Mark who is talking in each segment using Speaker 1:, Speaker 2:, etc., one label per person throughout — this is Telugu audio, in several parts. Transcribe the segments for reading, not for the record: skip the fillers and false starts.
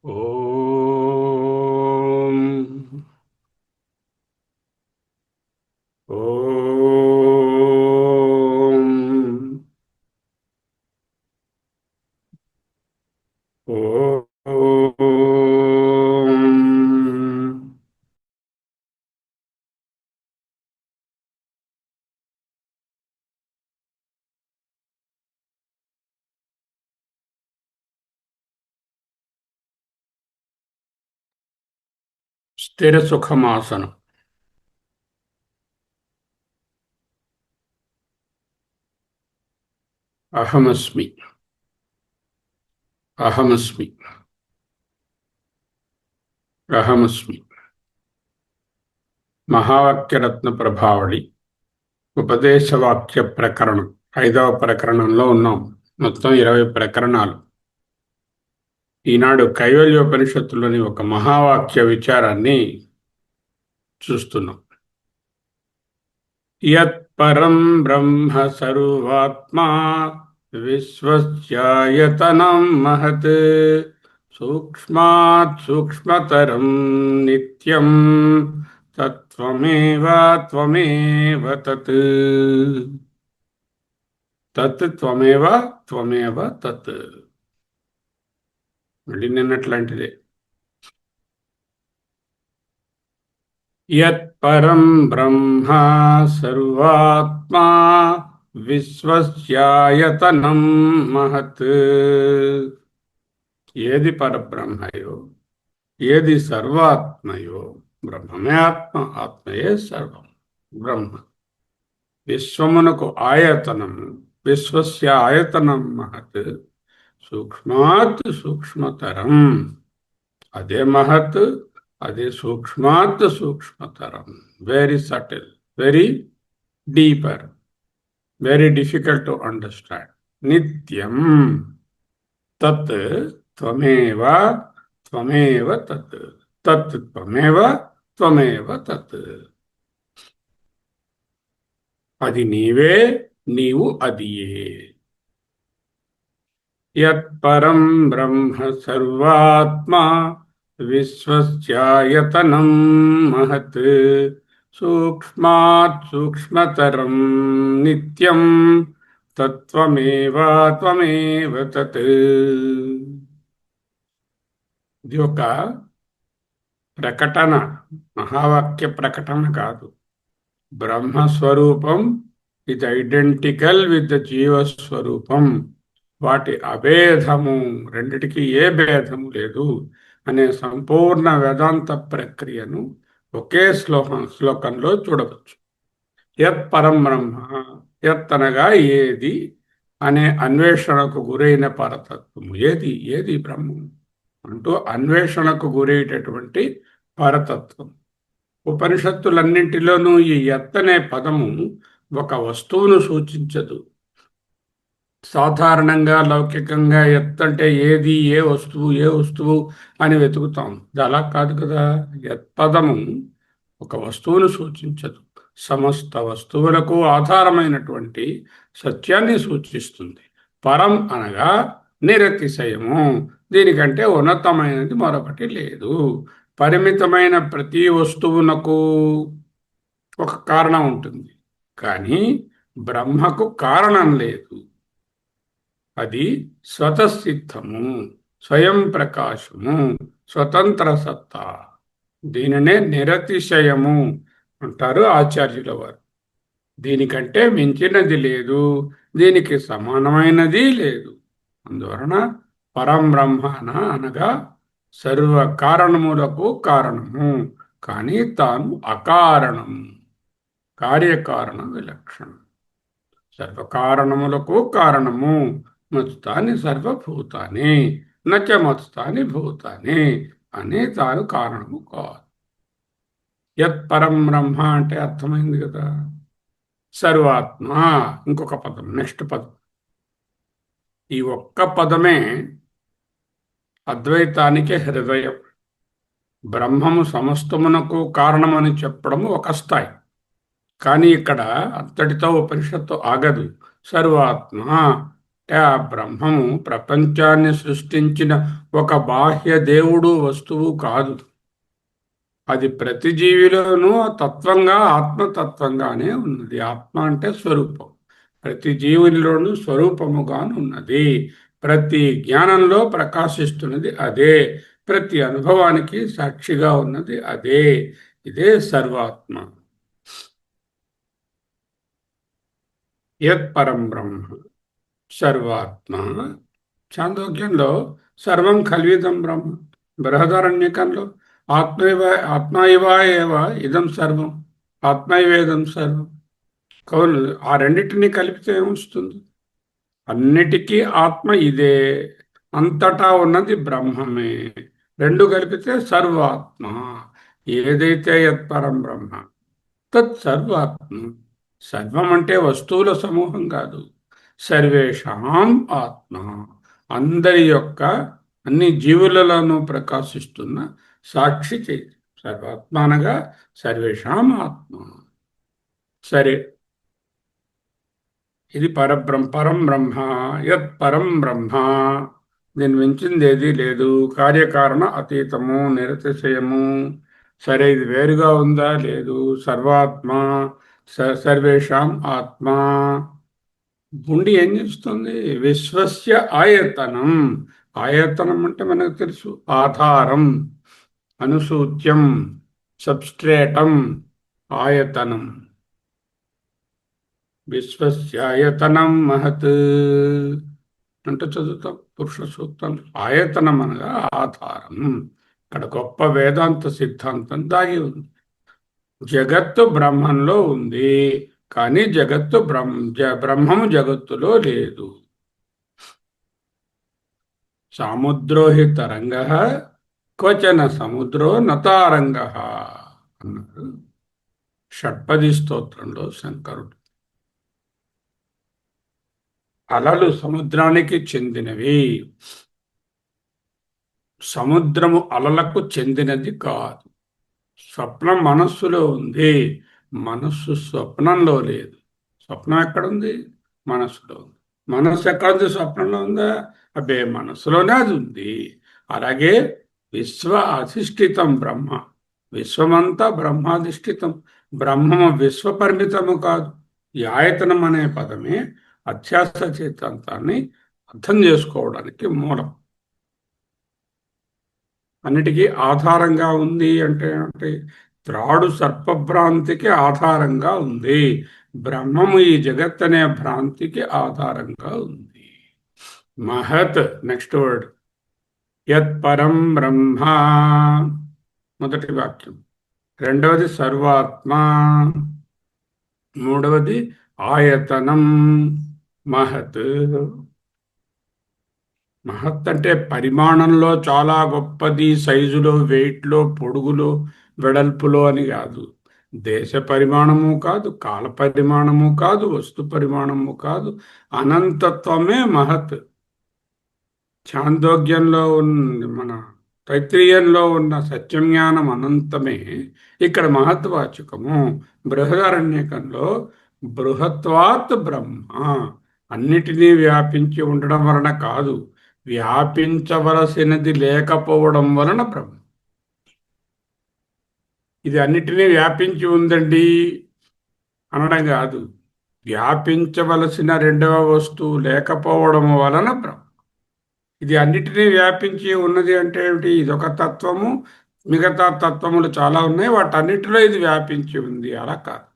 Speaker 1: ఓం ఓం ఓం స్థిర సుఖమాసనం. అహమస్మి అహమస్మి అహమస్మి. మహావాక్యరత్న ప్రభావళి ఉపదేశవాక్య ప్రకరణం 5వ ప్రకరణంలో ఉన్నాం. మొత్తం 20 ప్రకరణాలు. ఈనాడు కైవల్యోపనిషత్తులోని ఒక మహావాక్య విచారాన్ని చూస్తున్నాం. యత్ పరం బ్రహ్మ సర్వాత్మా విశ్వస్యాయతనం మహత్ సూక్ష్మాత్ సూక్ష్మతరం నిత్యం తత్వమేవ త్వమేవ తత్. తత్ త్వమేవ త్వమేవ తత్. మళ్ళీ నిన్నట్లాంటిదే. యత్ పరం బ్రహ్మ సర్వాత్మా విశ్వస్యాయతనం మహత్. ఏది పరబ్రహ్మయో, ఏది సర్వాత్మయో, బ్రహ్మమే ఆత్మ, ఆత్మయే సర్వం. బ్రహ్మ విశ్వమునకు ఆయతనము, విశ్వస్య ఆయతనం మహత్ సూక్ష్మాత్ సూక్ష్మతరం. అదే మహత్, అదే సూక్ష్మాత్ సూక్ష్మతరం. Very subtle, very deeper, very difficult to understand. నిత్యం తత్ త్వమేవ త్వమేవ తత్. తత్ త్వమేవ త్వమేవ తత్. అది నీవే, నీవు అదియే. యత్ పరం బ్రహ్మ సర్వాత్మా విశ్వస్యాయతనం మహత్ సూక్ష్మాత్ సూక్ష్మతరం నిత్యం తత్వమేవ త్వమేవ తత్. ఇది ఒక ప్రకటన, మహావాక్య ప్రకటన కాదు. బ్రహ్మస్వరూపం ఇది ఐడెంటికల్ విత్ ద జీవస్వరూపం. వాటి అభేదము, రెండిటికి ఏ భేదము లేదు అనే సంపూర్ణ వేదాంత ప్రక్రియను ఒకే శ్లోకంలో చూడవచ్చు. యత్ పరం బ్రహ్మ, యత్ అనగా ఏది అనే అన్వేషణకు గురైన పరతత్వము. ఏది ఏది బ్రహ్మం అంటూ అన్వేషణకు గురయ్యేటటువంటి పరతత్వం. ఉపనిషత్తులన్నింటిలోనూ ఈ యత్ అనే పదము ఒక వస్తువును సూచించదు. సాధారణంగా లౌకికంగా యత్ అంటే ఏది, ఏ వస్తువు, ఏ వస్తువు అని వెతుకుతాం. ఇది అలా కాదు కదా. యత్ పదము ఒక వస్తువును సూచించదు, సమస్త వస్తువులకు ఆధారమైనటువంటి సత్యాన్ని సూచిస్తుంది. పరం అనగా నిరతిశయము, దీనికంటే ఉన్నతమైనది మరొకటి లేదు. పరిమితమైన ప్రతి వస్తువునకు ఒక కారణం ఉంటుంది, కానీ బ్రహ్మకు కారణం లేదు. అది స్వతసిద్ధము, స్వయం ప్రకాశము, స్వతంత్ర సత్తా. దీనినే నిరతిశయము అంటారు ఆచార్యుల వారు. దీనికంటే మించినది లేదు, దీనికి సమానమైనది లేదు. అందువలన పరం బ్రహ్మణ అనగా సర్వ కారణములకు కారణము, కానీ తాను అకారణము, కార్యకారణ విలక్షణం. సర్వకారణములకు కారణము. మత్స్థాని సర్వభూతాని నచ మత్స్థాని భూతాని అని తాను కారణము కాదు. యత్ పరం బ్రహ్మ అంటే అర్థమైంది కదా. సర్వాత్మ ఇంకొక పదం, నెక్స్ట్ పదం. ఈ ఒక్క పదమే అద్వైతానికి హృదయం. బ్రహ్మము సమస్తమునకు కారణమని చెప్పడము ఒక స్థాయి, కానీ ఇక్కడ అంతటితో ఉపనిషత్తు ఆగదు. సర్వాత్మ ఆ బ్రహ్మము ప్రపంచాన్ని సృష్టించిన ఒక బాహ్య దేవుడు వస్తువు కాదు. అది ప్రతి జీవిలోనూ తత్వంగా ఆత్మతత్వంగానే ఉన్నది. ఆత్మ అంటే స్వరూపం. ప్రతి జీవునిలోనూ స్వరూపముగాను ఉన్నది. ప్రతి జ్ఞానంలో ప్రకాశిస్తున్నది అదే. ప్రతి అనుభవానికి సాక్షిగా ఉన్నది అదే. ఇదే సర్వాత్మ. యత్ పరం బ్రహ్మ సర్వాత్మ. చాందోగ్యంలో సర్వం ఖల్విదం బ్రహ్మ. బృహదారణ్యకంలో ఆత్మైవ ఆత్మైవ ఏవ ఇదం సర్వం, ఆత్మైవేదం సర్వం. కౌలు ఆ రెండింటినీ కలిపితే ఏమొస్తుంది? అన్నిటికీ ఆత్మ ఇదే, అంతటా ఉన్నది బ్రహ్మమే. రెండు కలిపితే సర్వాత్మ. ఏదైతే యత్పరం బ్రహ్మ తత్ సర్వాత్మ. సర్వం అంటే వస్తువుల సమూహం కాదు. సర్వేషాం ఆత్మ. అందరి యొక్క అన్ని జీవులలోనూ ప్రకాశిస్తున్న సాక్షి చైతన్యం. సర్వాత్మ అనగా సర్వేషాం ఆత్మ. సరే, ఇది పరం బ్రహ్మ. యత్ పరం బ్రహ్మ. దీని మించింది ఏదీ లేదు. కార్యకారణ అతీతము, నిరతిశయము. సరే, ఇది వేరుగా ఉందా? లేదు. సర్వాత్మ, సర్వేషాం ఆత్మ. ఉండి ఏం చేస్తుంది? విశ్వస్య ఆయతనం. ఆయతనం అంటే మనకు తెలుసు, ఆధారం, అనుసూత్యం, సబ్స్ట్రేటం. ఆయతనం. విశ్వస్యాయతనం మహత్ అంటే చదువుతాం పురుష సూక్తం. ఆయతనం అనగా ఆధారం. ఇక్కడ గొప్ప వేదాంత సిద్ధాంతం దాగి ఉంది. జగత్తు బ్రహ్మంలో ఉంది, కానీ జగత్తు బ్రహ్మము జగత్తులో లేదు. సముద్రో హి తరంగ, క్వచన సముద్రో నతారంగ అన్నారు షట్పది స్తోత్రంలో శంకరుడు. అలలు సముద్రానికి చెందినవి, సముద్రము అలలకు చెందినది కాదు. స్వప్నం మనస్సులో ఉంది, మనస్సు స్వప్నంలో లేదు. స్వప్నం ఎక్కడుంది? మనస్సులో ఉంది. మనస్సు ఎక్కడుంది? స్వప్నంలో ఉందా? అబ్బే, మనస్సులోనే అది ఉంది. అలాగే విశ్వ అధిష్ఠితం బ్రహ్మ. విశ్వమంతా బ్రహ్మాధిష్ఠితం. బ్రహ్మము విశ్వపరిమితము కాదు. ఈ ఆయతనం అనే పదమే అధ్యాస చేతాంతాన్ని అర్థం చేసుకోవడానికి మూలం. అన్నిటికీ ఆధారంగా ఉంది అంటే త్రాడు సర్పభ్రాంతికి ఆధారంగా ఉంది. బ్రహ్మము ఈ జగత్ అనే భ్రాంతికి ఆధారంగా ఉంది. మహత్. నెక్స్ట్ వర్డ్ యత్ పరం బ్రహ్మ. మొదటి వాక్యం. రెండవది సర్వాత్మ. మూడవది ఆయతనం. మహత్. మహత్ అంటే పరిమాణంలో చాలా గొప్పది, సైజులో, వెయిట్లో, పొడుగులో, వెడల్పులో అని కాదు. దేశ పరిమాణము కాదు, కాల పరిమాణము కాదు, వస్తు పరిమాణము కాదు. అనంతత్వమే మహత్. ఛాందోగ్యంలో ఉన్న మన తైత్రీయంలో ఉన్న సత్యజ్ఞానం అనంతమే ఇక్కడ మహత్వాచకము. బృహదారణ్యకంలో బృహత్వాత్ బ్రహ్మ. అన్నిటినీ వ్యాపించి ఉండడం వలన కాదు, వ్యాపించవలసినది లేకపోవడం వలన బ్రహ్మ. ఇది అన్నిటినీ వ్యాపించి ఉందండి అనడం కాదు, వ్యాపించవలసిన రెండవ వస్తువు లేకపోవడం వలన బ్రహ్మ. ఇది అన్నిటినీ వ్యాపించి ఉన్నది అంటే ఏమిటి? ఇదొక తత్వము, మిగతా తత్వములు చాలా ఉన్నాయి, వాటన్నిటిలో ఇది వ్యాపించి ఉంది. అలా కాదు,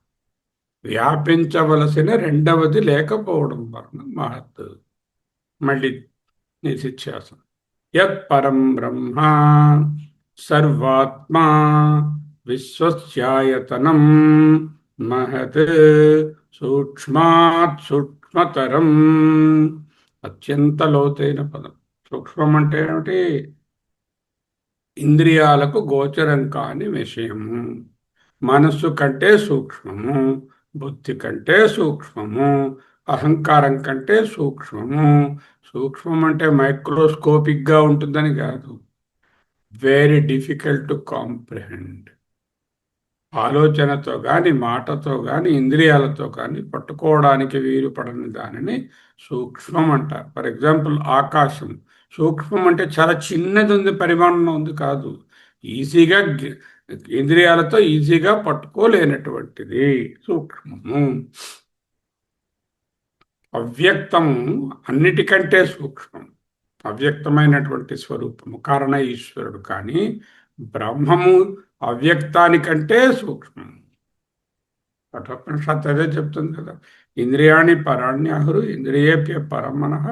Speaker 1: వ్యాపించవలసిన రెండవది లేకపోవడం వలన మహత్. మళ్ళీ నిధిధ్యాసం. యత్ పరం బ్రహ్మ సర్వాత్మా విశ్వస్యాయతనం మహత్ సూక్ష్మాత్ సూక్ష్మతరం. అత్యంత లోతైన పదం. సూక్ష్మం అంటే ఏమిటి? ఇంద్రియాలకు గోచరం కాని విషయము. మనస్సు కంటే సూక్ష్మము, బుద్ధి కంటే సూక్ష్మము, అహంకారం కంటే సూక్ష్మము. సూక్ష్మం అంటే మైక్రోస్కోపిక్గా ఉంటుందని కాదు, వెరీ డిఫికల్ట్ టు కాంప్రిహెండ్. ఆలోచనతో కానీ మాటతో కానీ ఇంద్రియాలతో కానీ పట్టుకోవడానికి వీలు పడని దానిని సూక్ష్మం అంటారు. ఫర్ ఎగ్జాంపుల్ ఆకాశం సూక్ష్మం అంటే చాలా చిన్నది ఉంది, పరిమాణంలో ఉంది కాదు, ఈజీగా ఇంద్రియాలతో ఈజీగా పట్టుకోలేనటువంటిది సూక్ష్మము. అవ్యక్తము అన్నిటికంటే సూక్ష్మం, అవ్యక్తమైనటువంటి స్వరూపము కారణ ఈశ్వరుడు. కానీ బ్రహ్మము అవ్యక్తానికంటే సూక్ష్మం. కఠోపనిషత్తు అదే చెప్తుంది కదా, ఇంద్రియాణి పరాణ్యాహురు ఇంద్రియేభ్య పరమనః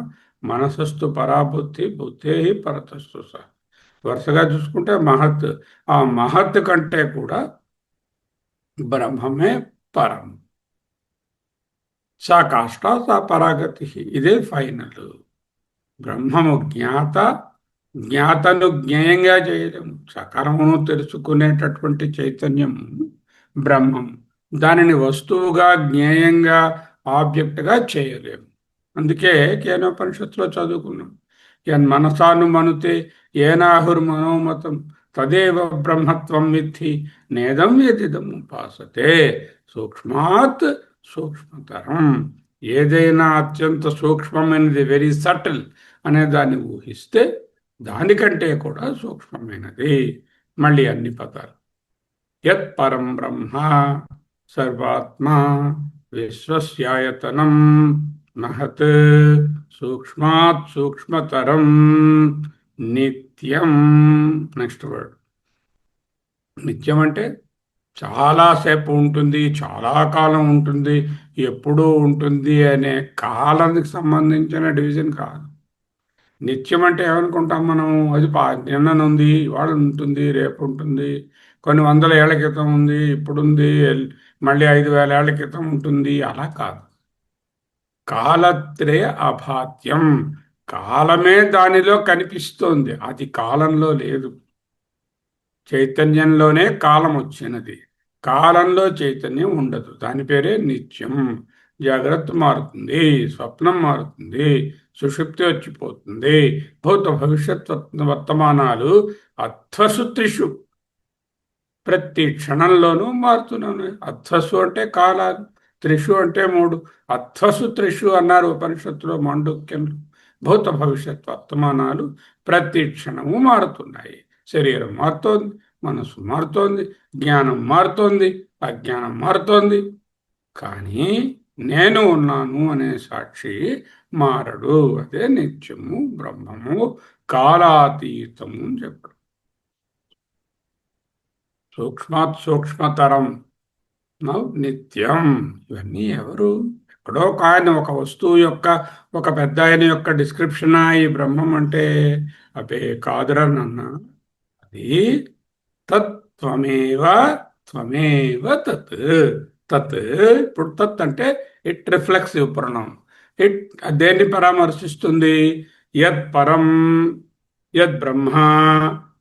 Speaker 1: మనసస్తు పరాబుద్ధి బుద్ధే పరతస్తు సహ. వరుసగా చూసుకుంటే మహత్, ఆ మహత్ కంటే కూడా బ్రహ్మమే పరం. సా కాష్ట సా పరాగతి, ఇదే ఫైనల్. బ్రహ్మము జ్ఞాత, జ్ఞాతను జ్ఞేయంగా చేయలేము. సకలమును తెలుసుకునేటటువంటి చైతన్యం బ్రహ్మం. దానిని వస్తువుగా జ్ఞేయంగా ఆబ్జెక్ట్గా చేయలేము. అందుకే కేనోపనిషత్తులో చదువుకున్నాం, యన్మనసాను మనుతే ఏనాహుర్ మనోమతం తదేవ బ్రహ్మత్వం విద్ధి నేదం యదిదం ఉపాసతే. సూక్ష్మాత్ సూక్ష్మతరం. ఏదైనా అత్యంత సూక్ష్మమైనది, వెరీ సటిల్ అనే దాన్ని ఊహిస్తే దానికంటే కూడా సూక్ష్మమైనది. మళ్ళీ అన్ని పదాలు యత్ పరం బ్రహ్మ సర్వాత్మా విశ్వస్యాయతనం మహత్ సూక్ష్మాత్ సూక్ష్మతరం నిత్యం. నెక్స్ట్ వర్డ్ నిత్యం అంటే చాలాసేపు ఉంటుంది, చాలా కాలం ఉంటుంది, ఎప్పుడూ ఉంటుంది అనే కాలానికి సంబంధించిన డివిజన్ కాదు. నిత్యం అంటే ఏమనుకుంటాం మనం, అది నిన్ననుంది, ఇవాళ ఉంటుంది, రేపు ఉంటుంది, కొన్ని వందల ఏళ్ల క్రితం ఉంది, ఇప్పుడుంది, మళ్ళీ 5,000 ఏళ్ల క్రితం ఉంటుంది, అలా కాదు. కాలత్రయ అభాత్యం. కాలమే దానిలో కనిపిస్తోంది, అది కాలంలో లేదు. చైతన్యంలోనే కాలం వచ్చినది, కాలంలో చైతన్యం ఉండదు. దాని పేరే నిత్యం. జాగ్రత్త మారుతుంది, స్వప్నం మారుతుంది, సుషుప్తి వచ్చిపోతుంది, భూత భవిష్యత్ వర్తమానాలు అధ్వసు త్రిషు ప్రతి క్షణంలోనూ మారుతున్నాను. అధ్వసు అంటే కాలాలు, త్రిషు అంటే 3. అధ్వసు త్రిషు అన్నారు ఉపనిషత్తులో మాండుక్యంలో. భూత భవిష్యత్ వర్తమానాలు ప్రతి క్షణము మారుతున్నాయి. శరీరం మారుతోంది, మనసు మారుతోంది, జ్ఞానం మారుతోంది, అజ్ఞానం మారుతోంది. కానీ నేను ఉన్నాను అనే సాక్షి మారడు. అదే నిత్యము, బ్రహ్మము, కాలాతీతము అని చెప్పడం. సూక్ష్మాత్ సూక్ష్మతరం నిత్యం. ఇవన్నీ ఎవరు? ఎక్కడో ఆయన ఒక వస్తువు యొక్క, ఒక పెద్ద ఆయన యొక్క డిస్క్రిప్షనా ఈ బ్రహ్మం అంటే? అదే కాదురా నాన్న, అది తత్వమేవ, త్వమేవ తత్. తత్, ఇప్పుడు తత్ అంటే ఇట్ రిఫ్లెక్సివ్ ప్రణం. ఇట్ దేన్ని పరామర్శిస్తుంది? యత్ పరం, యద్ బ్రహ్మ,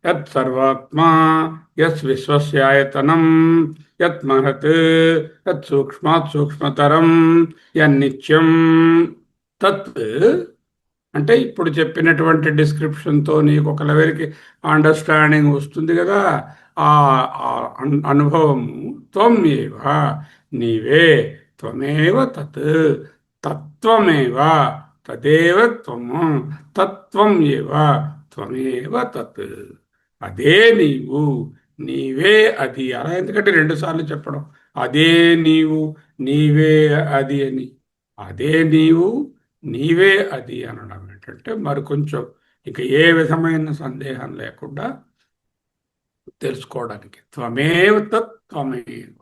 Speaker 1: యత్ సర్వాత్మా, యత్ విశ్వస్యాయతనం, యత్ మహత్, యత్ సూక్ష్మాత్ సూక్ష్మతరం, యన్నిత్యం. తత్ అంటే ఇప్పుడు చెప్పినటువంటి డిస్క్రిప్షన్తో నీకు ఒక లెవెల్కి అండర్స్టాండింగ్ వస్తుంది కదా. ఆ ఆ అనుభవము త్వమేవ, నీవే, త్వమేవ తత్, తత్వమేవ, తదేవ త్వము, తత్వం ఏవ, త్వమేవ తత్. అదే నీవు, నీవే అది. అలా ఎందుకంటే 2 సార్లు చెప్పడం, అదే నీవు, నీవే అది అని. అదే నీవు, నీవే అది అనడం ఏంటంటే మరి కొంచెం ఇక ఏ విధమైన సందేహం లేకుండా తెలుసుకోవడానికి. త్వమేవ తత్ త్వమేవ,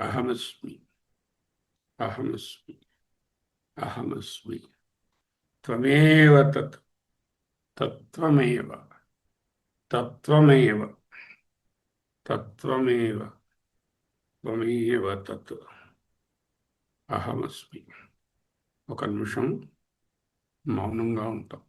Speaker 1: అహమస్మి, అహమస్మి, అహమస్మి, త్వమేవ తత్, తత్వమేవ, తత్వమేవ, తత్వమేవ, త్వమేవ తత్, అహమస్మి. ఒక నిమిషం మౌనంగా ఉంటాం.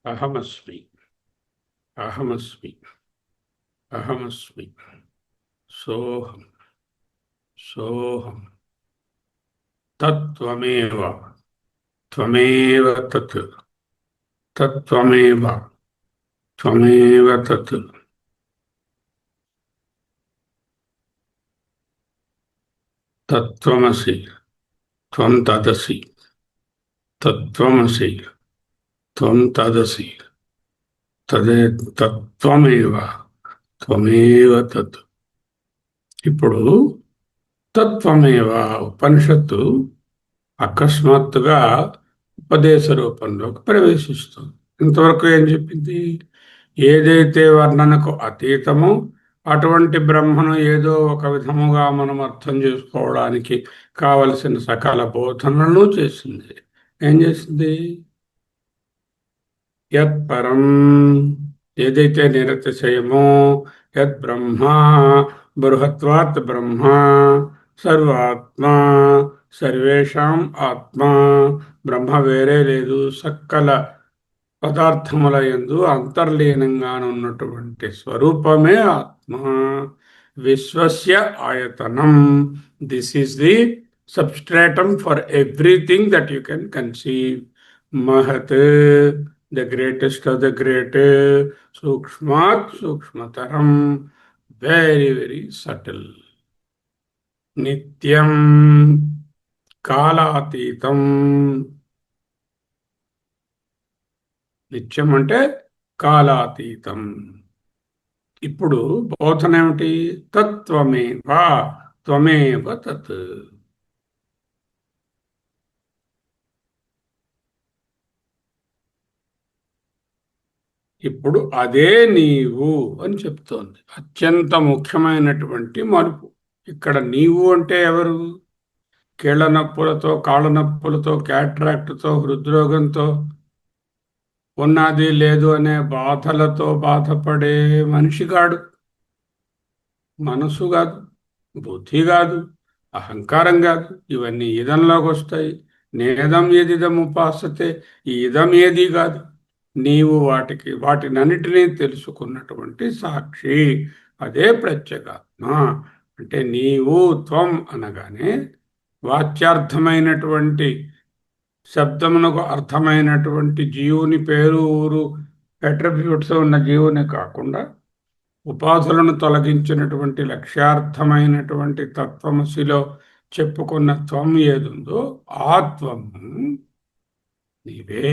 Speaker 1: అహమస్మి, అహమస్మి, అహమస్మి, సోహం, సోహం, తత్వమేవ, త్వమేవ తత్, తత్వమేవ, త్వమేవ తత్, తత్వమసి, త్వం తదసి, తత్వమసి, త్వం తదసి, తదే తత్వమేవ, త్వమేవ తత్. ఇప్పుడు తత్వమేవ ఉపనిషత్తు అకస్మాత్తుగా ఉపదేశ రూపంలోకి ప్రవేశిస్తుంది. ఇంతవరకు ఏం చెప్పింది? ఏదైతే వర్ణనకు అతీతమో అటువంటి బ్రహ్మను ఏదో ఒక విధముగా మనం అర్థం చేసుకోవడానికి కావలసిన సకల బోధనలను చేసింది. ఏం చేసింది? యత్పరం, ఏదైతే నిరతిశయమో, యత్ బ్రహ్మ, బృహత్వాత్ బ్రహ్మ, సర్వాత్మ, సర్వేషాం ఆత్మ, బ్రహ్మ వేరే లేదు, సకల పదార్థముల యందు అంతర్లీనంగానున్నటువంటి స్వరూపమే ఆత్మ. విశ్వస్య ఆయతనం, this is the substratum for everything that you can conceive. మహత్, the greatest of the great, సూక్ష్మాత్ సూక్ష్మతరం, వెరీ వెరీ సటిల్. నిత్యం, కాలాతీతం. నిత్యం అంటే కాలాతీతం. ఇప్పుడు బోధన ఏమిటి? తత్వమేవ, త్వమేవ తత్. ఇప్పుడు అదే నీవు అని చెప్తోంది. అత్యంత ముఖ్యమైనటువంటి మలుపు. ఇక్కడ నీవు అంటే ఎవరు? కీళ్ల నొప్పులతో, కాళ్ళ నొప్పులతో, క్యాట్రాక్ట్తో, హృద్రోగంతో, ఉన్నది లేదు అనే బాధలతో బాధపడే మనిషి కాడు, మనసు కాదు, బుద్ధి కాదు, అహంకారం కాదు. ఇవన్నీ ఇదంలోకి వస్తాయి. నేదం ఏదిదం ఉపాసతే, ఈ ఇదం ఏది కాదు. నీవు వాటినన్నిటినీ తెలుసుకున్నటువంటి సాక్షి, అదే ప్రత్యేగాత్మ. అంటే నీవు, త్వం అనగానే వాచ్యార్థమైనటువంటి శబ్దమునకు అర్థమైనటువంటి జీవుని పేరు, ఊరు, అట్రిబ్యూట్స్ ఉన్న జీవుని కాకుండా ఉపాధులను తొలగించినటువంటి లక్ష్యార్థమైనటువంటి తత్వమసిలో చెప్పుకున్న త్వం ఏదుందో ఆ త్వము నీవే,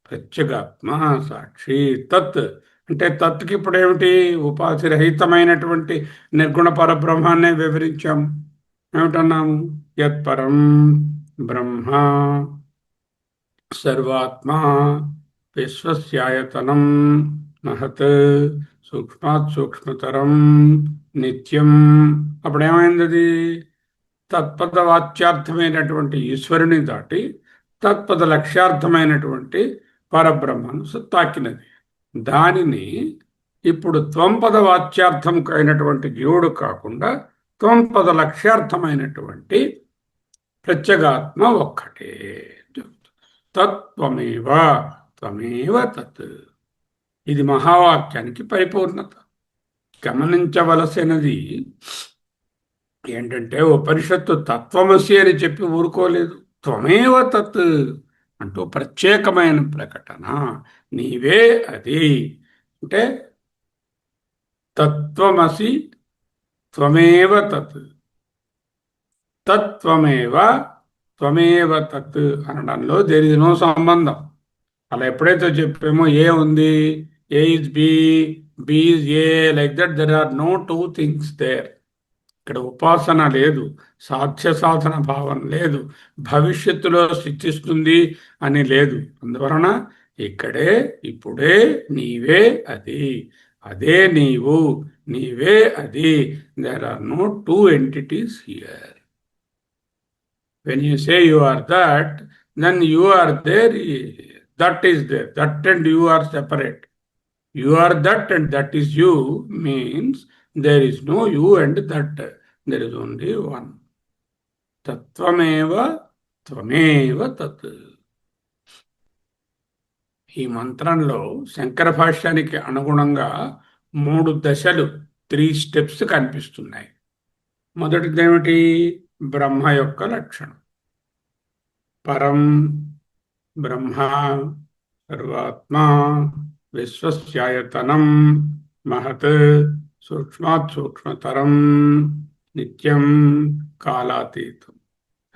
Speaker 1: ప్రత్యేగాత్మ, సాక్షి. తత్ అంటే తత్కి ఇప్పుడేమిటి? ఉపాధిరహితమైనటువంటి నిర్గుణ పరబ్రహ్మాన్నే వివరించాం. ఏమిటన్నాము? యత్పరం బ్రహ్మ, సర్వాత్మ, విశ్వస్యాయతనం, మహత్, సూక్ష్మాత్ సూక్ష్మతరం, నిత్యం. అప్పుడేమైంది? అది తత్పద వాచ్యార్థమైనటువంటి ఈశ్వరుని దాటి తత్పద లక్ష్యార్థమైనటువంటి పరబ్రహ్మను తాకినది. దానిని ఇప్పుడు త్వంపద వాచ్యార్థంకు అయినటువంటి జీవుడు కాకుండా త్వంపద లక్ష్యార్థమైనటువంటి ప్రత్యేగాత్మ ఒక్కటే. తత్వమేవ, త్వమేవ తత్. ఇది మహావాక్యానికి పరిపూర్ణత. గమనించవలసినది ఏంటంటే ఉపనిషత్తు తత్వమసి అని చెప్పి ఊరుకోలేదు. త్వమేవ తత్ అంటూ ప్రత్యేకమైన ప్రకటన. నీవే అది. అంటే తత్వమసి, త్వమేవ తత్, తత్వమేవ, త్వమేవ తత్ అనడంలో దేర్ ఇస్ నో సంబంధం. అలా ఎప్పుడైతే చెప్పామో ఏ ఉంది, A is B, B is A, like that there are no two things there. ఇక్కడ ఉపాసన లేదు, సాధ్య సాధన భావం లేదు, భవిష్యత్తులో సిద్ధిస్తుంది అని లేదు. అందువలన ఇక్కడే ఇప్పుడే నీవే అది, అదే నీవు, నీవే అది. There are no two entities here. When you say you are that, then you are there, that is there. That and you are separate. You are that and that is you means there is no you and that. There is only one. Tattvameva tvameva tat. ఈ మంత్రంలో శంకర భాష్యానికి అనుగుణంగా 3 దశలు, 3 స్టెప్స్ కనిపిస్తున్నాయి. మొదటిదేమిటి? బ్రహ్మ యొక్క లక్షణం. పరం బ్రహ్మ సర్వాత్మా విశ్వస్యాయతనం మహత్ సూక్ష్మాత్ సూక్ష్మతరం నిత్యం కాలాతీతం.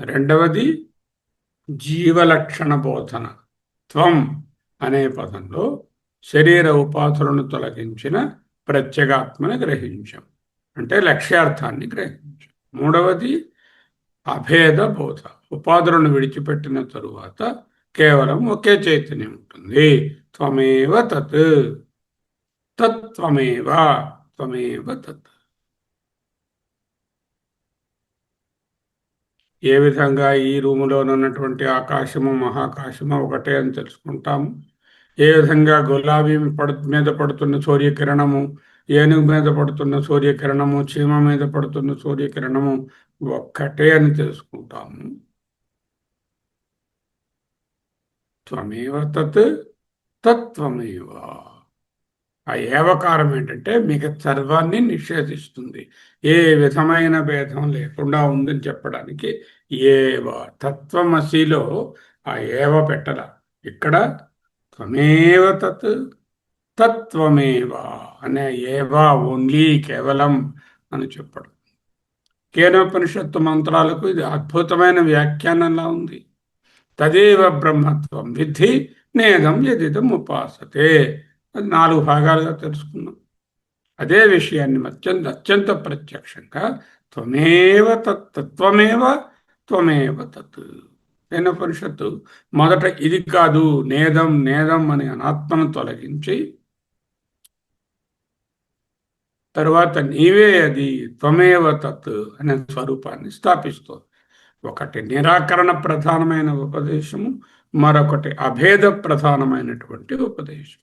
Speaker 1: రెండవది జీవలక్షణ బోధన. త్వం అనే పదంలో శరీర ఉపాధులను తొలగించిన ప్రత్యేగాత్మని గ్రహించాం, అంటే లక్ష్యార్థాన్ని గ్రహించాం. మూడవది అభేద బోధ. ఉపాధులను విడిచిపెట్టిన తరువాత కేవలం ఒకే చైతన్యం ఉంటుంది. త్వమేవ తత్, తత్వమేవ, త్వమేవ తత్. ఏ విధంగా ఈ రూములో ఉన్నటువంటి ఆకాశము మహాకాశము ఒకటే అని తెలుసుకుంటాము, ఏ విధంగా గులాబీ మీద పడుతున్న సూర్యకిరణము, ఏనుగు మీద పడుతున్న సూర్యకిరణము, చీమ మీద పడుతున్న సూర్యకిరణము ఒక్కటే అని తెలుసుకుంటాము. త్వమేవ తత్, తత్వమేవ. ఆ ఏవకారం ఏంటంటే మిగతా సర్వాన్ని నిషేధిస్తుంది. ఏ విధమైన భేదం లేకుండా ఉందని చెప్పడానికి ఏవ. తత్వమసిలో ఆ ఏవ పెట్టల. ఇక్కడ త్వమేవ తత్, తత్వమేవ అనే ఏవా ఓన్లీ, కేవలం అని చెప్పడం. కేనోపనిషత్తు మంత్రాలకు ఇది అద్భుతమైన వ్యాఖ్యానంలా ఉంది. తదేవ బ్రహ్మత్వం విద్ధి నేదం యదిదం ఉపాసతే. అది 4 భాగాలుగా తెలుసుకున్నాం. అదే విషయాన్ని అత్యంత ప్రత్యక్షంగా త్వమేవ తత్వమేవ త్వమేవ తత్. కేనోపనిషత్తు మొదట ఇది కాదు, నేదం నేదం అని అనాత్మను తొలగించి తరువాత నీవే అది, త్వమేవ తత్ అనే స్వరూపాన్ని స్థాపిస్తోంది. ఒకటి నిరాకరణ ప్రధానమైన ఉపదేశము, మరొకటి అభేద ప్రధానమైనటువంటి ఉపదేశం.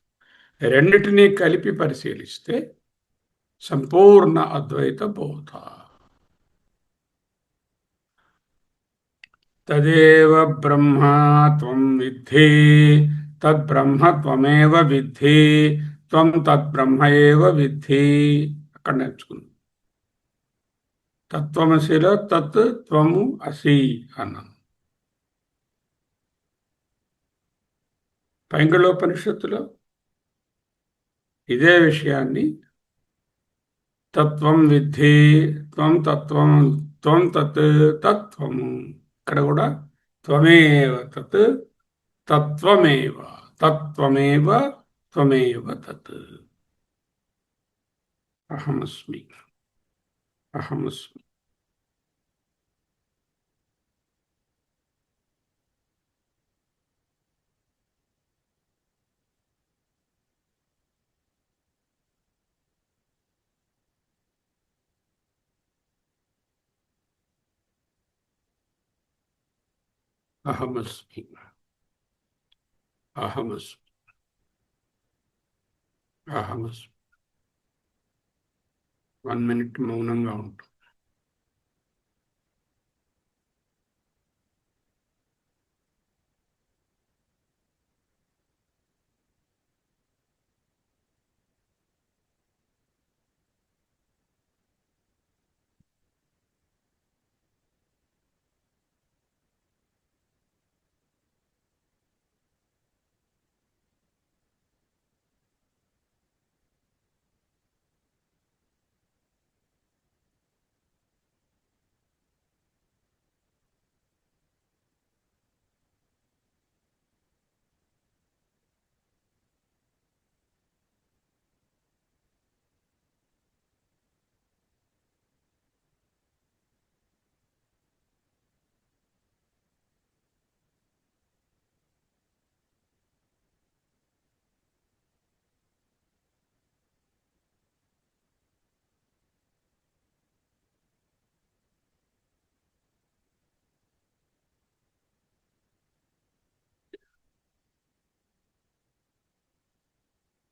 Speaker 1: రెండిటినీ కలిపి పరిశీలిస్తే సంపూర్ణ అద్వైత బోధ. తదేవ బ్రహ్మ త్వం విద్ధి, తద్బ్రహ్మ త్వమేవ విద్ధి, త్వం తద్బ్రహ్మ ఏవ విద్ధి. అక్కడ నేర్చుకున్నాం. తత్వమసిలో తత్ త్వము అసి అన్నాం. పైంగళోపనిషత్తులో ఇదే విషయాన్ని తత్వం విద్ధి, త్వం తత్వం, త్వం తత్ తత్వము. ఇక్కడ కూడా త్వమేవ తత్, తత్వమేవ, తత్వమేవ, త్వమేవ తత్. అహమస్మి, అహమస్మి. అహమస్మి, అహమస్మి, అహమస్మి. 1 minute మౌనంగా ఉంటుంది.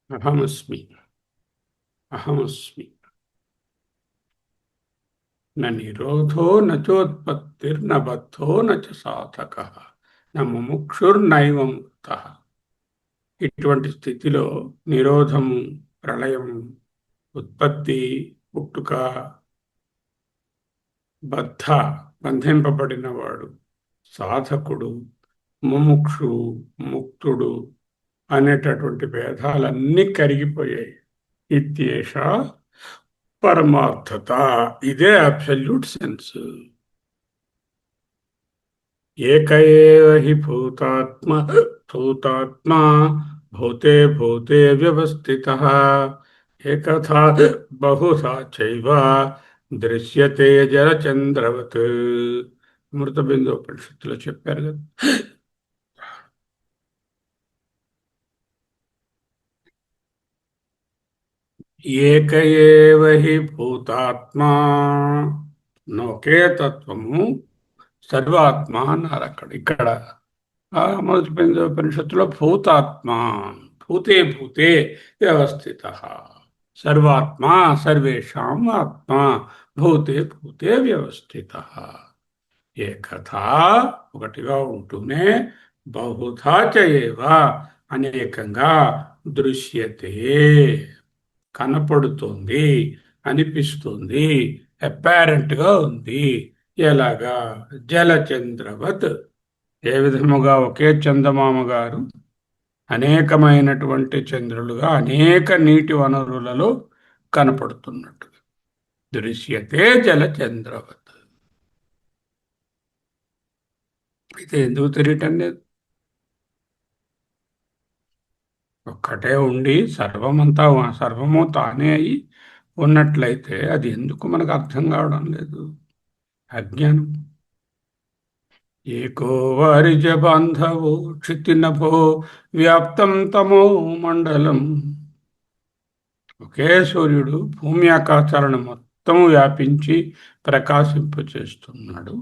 Speaker 1: అహమస్మి, అహమస్మి. న నిరోధో నచోత్పత్తిర్న బద్ధో నచ సాధకః న ముముక్షుర్నైవ ముక్తః. ఇటువంటి స్థితిలో నిరోధము, ప్రళయం, ఉత్పత్తి, పుట్టుక, బంధింపబడినవాడు, సాధకుడు, ముముక్షు, ముక్తుడు అనేటటువంటి భేదాలన్నీ కరిగిపోయాయి. ఇత్యేష పరమార్థత. ఇదే అబ్సల్యూట్ సెన్స్. ఏక ఏవ హి భూతాత్మా భూతే భూతే వ్యవస్థితః ఏకథా బహుధా చైవ దృశ్యతే జలచంద్రవత్. అమృతబిందు ఉపనిషత్తులో చెప్పారు కదా. ఏక ఏవ హి భూతాత్మా, ఒకే తత్వము సర్వాత్మ అన్నారు ఇక్కడ. అమృతబిందు ఉపనిషత్తులో భూతాత్మ, భూతే భూతే వ్యవస్థిత, సర్వాత్మ సర్వేషాం ఆత్మ, భూతే భూతే వ్యవస్థిత. ఏకథా ఒకటిగా ఉంటూనే, బహుధా చయేవ అనేకంగా, దృశ్యతే కనపడుతుంది, అనిపిస్తుంది, అపారెంట్ గా ఉంది. ఎలాగా? జలచంద్రవత్. ఏ విధముగా ఒకే చందమామ గారు అనేకమైనటువంటి చంద్రులుగా అనేక నీటి వనరులలో కనపడుతున్నట్టు. దృశ్యతే జలచంద్రవత్. అయితే ఎందుకు తెలియటం లేదు? ఒక్కటే ఉండి సర్వము తానే అయి ఉన్నట్లయితే అది ఎందుకు మనకు అర్థం కావడం లేదు? అజ్ఞానం. ఏకో వారిజ బాంధవో క్షితినభో వ్యాప్తం తమో మండలం. ఒకే సూర్యుడు భూమి ఆకాశాలను మొత్తం వ్యాపించి ప్రకాశింపచేస్తున్నాడు.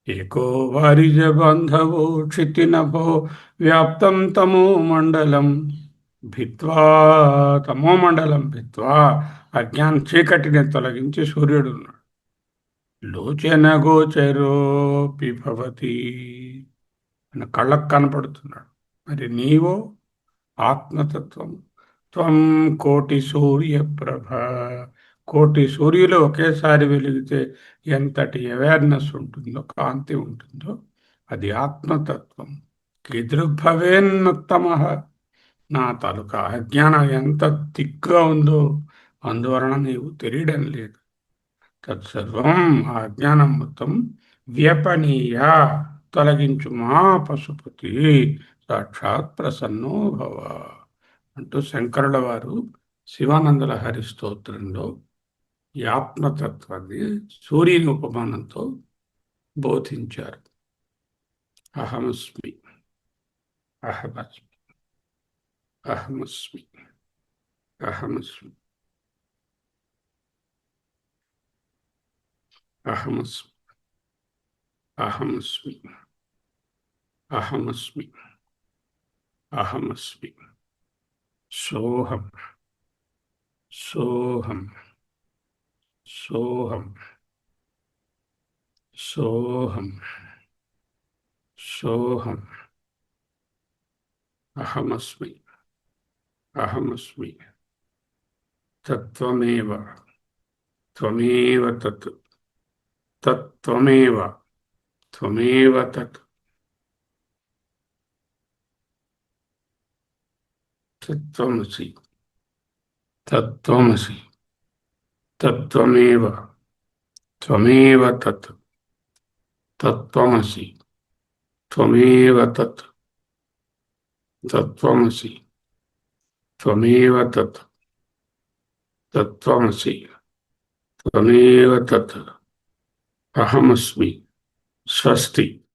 Speaker 1: ఏకో వారిజ బాంధవో క్షితినభో వ్యాప్తం తమో మండలం భిత్వా. తమో మండలం భిత్వా, అజ్ఞాన చీకటిని తొలగించి సూర్యుడు ఉన్నాడు. లోచన గోచరోపి భవతి, మన కళ్ళకు కనపడుతున్నాడు. మరి నీవో ఆత్మతత్వం. త్వం కోటి సూర్యప్రభ. కోటి సూర్యులు ఒకేసారి వెలిగితే ఎంతటి అవేర్నెస్ ఉంటుందో, కాంతి ఉంటుందో, అది ఆత్మతత్వం. కీదృగ్భవేన్నుత్తమ. నా తాలూకా అజ్ఞానం ఎంత తిక్కుగా ఉందో అందువలన నీవు తెలియడం లేదు. తత్సర్వం, ఆ అజ్ఞానం మొత్తం వ్యపనీయ తొలగించుమా పశుపతి, సాక్షాత్ ప్రసన్నో భవ అంటూ శంకరుల వారు శివానంద లహరి స్తోత్రంలో ఈ ఆత్మతత్వాన్ని సూర్యుని ఉపమానంతో బోధించారు. అహమస్మి, అహమస్మి, అహమస్మి, అహమస్మి, అహమస్మి, అహమస్మి, అహమస్మి, అహమస్మి, సోహం, సోహం, సోహం, సోహం, సోహం, అహమస్మి, అహమస్మి, తత్వమేవ, త్వమేవ తత్, తత్వమేవ, త్వమేవ తత్, తత్వమసి, తత్వమసి, తత్వమేవ, త్వమేవ తత్, తత్వమసి, త్వమేవ తత్, తత్వమసి, త్వమేవ తత్, తత్వమసి, త్వమేవ తత్, అహమస్మి. స్వస్తి.